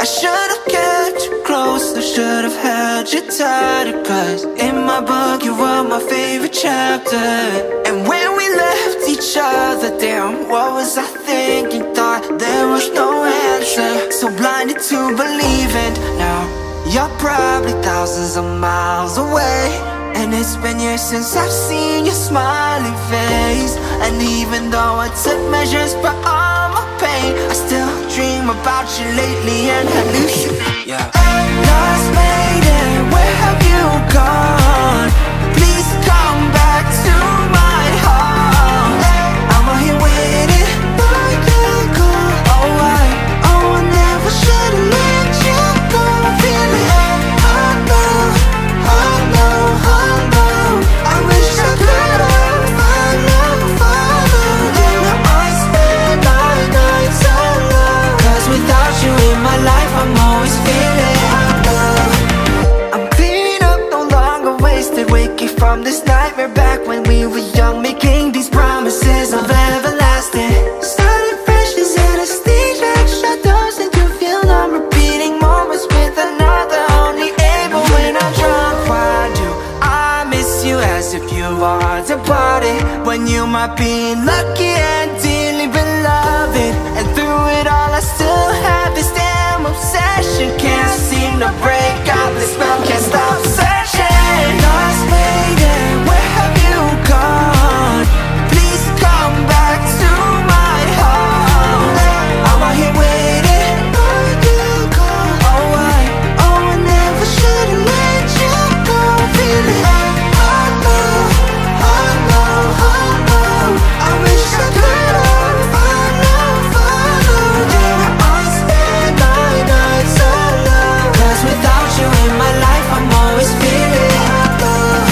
should've kept you close, I should've held you tighter, cause in my book you were my favorite chapter. And when we left each other, damn, what was I thinking? Thought there was no answer, so blinded to believing. Now you're probably thousands of miles away, and it's been years since I've seen your smiling face. And even though I took measures for all my pain, I still dream about you lately and hallucinate. Yeah. Lost lady, where have you gone? Please come back to my heart. I'm out here waiting for you to go. Oh, I never should've let you go. Feeling I wish I could've followed you. I spent my nights alone, cause without you in my life I'm always feeling alone. I'm clean up, no longer wasted, waking from this nightmare back when we were young, making these promises of everlasting. Starting fresh is anesthesia, shadows and you feel I'm repeating moments with another, only able when I'm drunk. Why do I miss you as if you are departed, when you might be lucky and dearly beloved? And through it all I still have this damn obsession, can't seem to break out this spell, can't stop searching. Lost lady, where have you gone? Please come back to my heart. I'm out here waiting for you to go. Oh, I never should've let you go. Feeling I wish I could've followed you. I spend my nights alone, cause without you in my life I'm always feeling alone.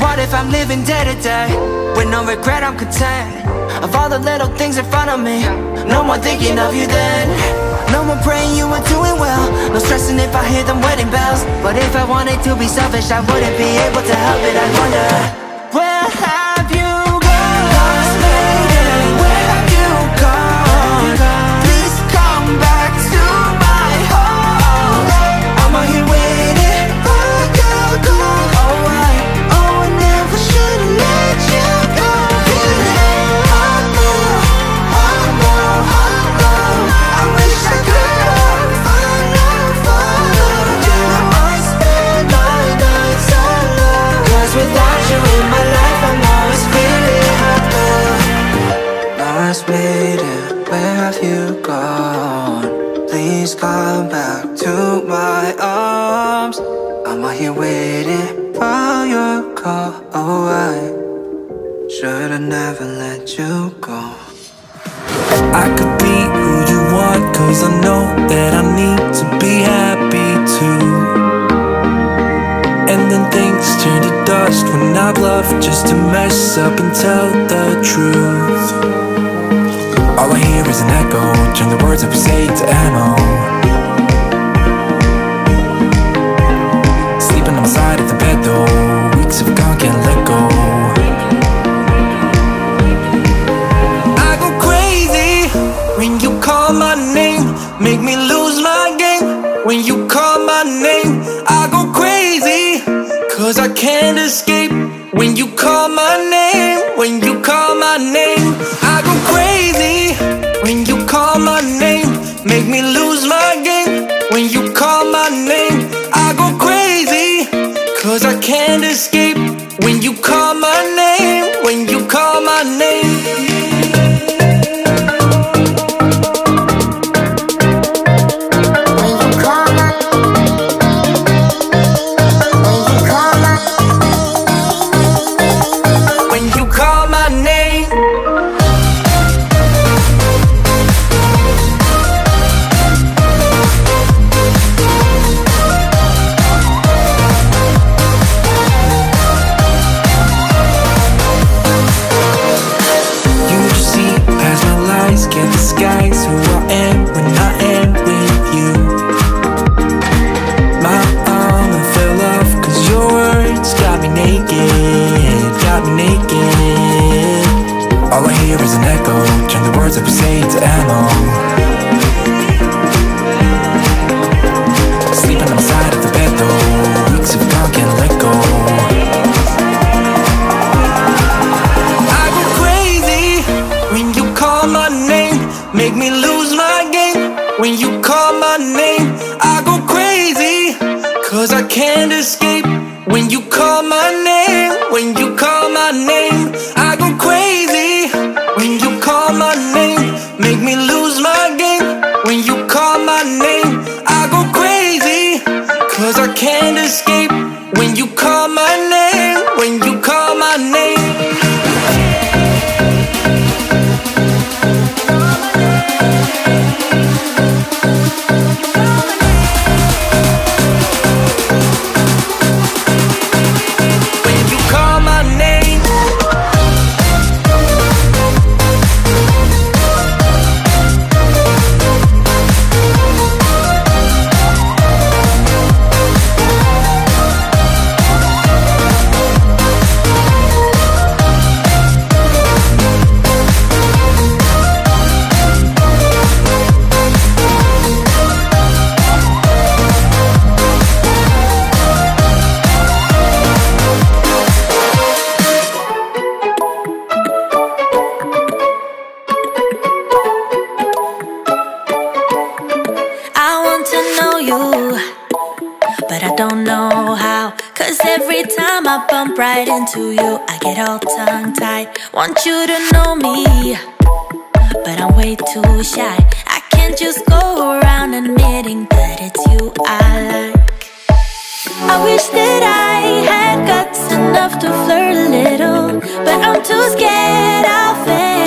What if I'm living day to day, with no regret I'm content, of all the little things in front of me, no more thinking of you then. No more praying you were doing well, no stressing if I hear them wedding bells. But if I wanted to be selfish I wouldn't be able to help it, I wonder, where have you gone? Lost lady, where have you gone? Please come back to my heart. I'm out here waiting for you to go. Oh, I never should've let you go. I wish I could've followed you. I spend my nights alone, cause without you in my life I'm always feeling alone. Lost waiting, where have you gone? Please come back to my arms. I'm out here waiting for your call. Oh, I should've never let you go. I could be who you want, cause I know that I need to be happy too. And then things turn to dust when I bluff just to mess up and tell the truth. All I hear is an echo, turn the words that we say to ammo. Sleeping on the side of the bed though, weeks have gone, can't let go. When you call my name, make me lose my game. When you call my name, I go crazy, cause I can't escape. When you call my name, when you call my name, I go crazy. When you call my name, make me lose my game. When you call my name, I go crazy, cause I can't escape. When you call my name, when you call my name. make me lose my game. When you call my name, I go crazy, 'cause I can't escape. When you call my name, when you call my name, I go crazy. When you call my name, make me lose my game. When you call my name, I go crazy, 'cause I can't escape. When you call my name, when you call my name. Right into you, I get all tongue-tied. Want you to know me, but I'm way too shy. I can't just go around admitting that it's you I like. I wish that I had guts enough to flirt a little, but I'm too scared I'll fail.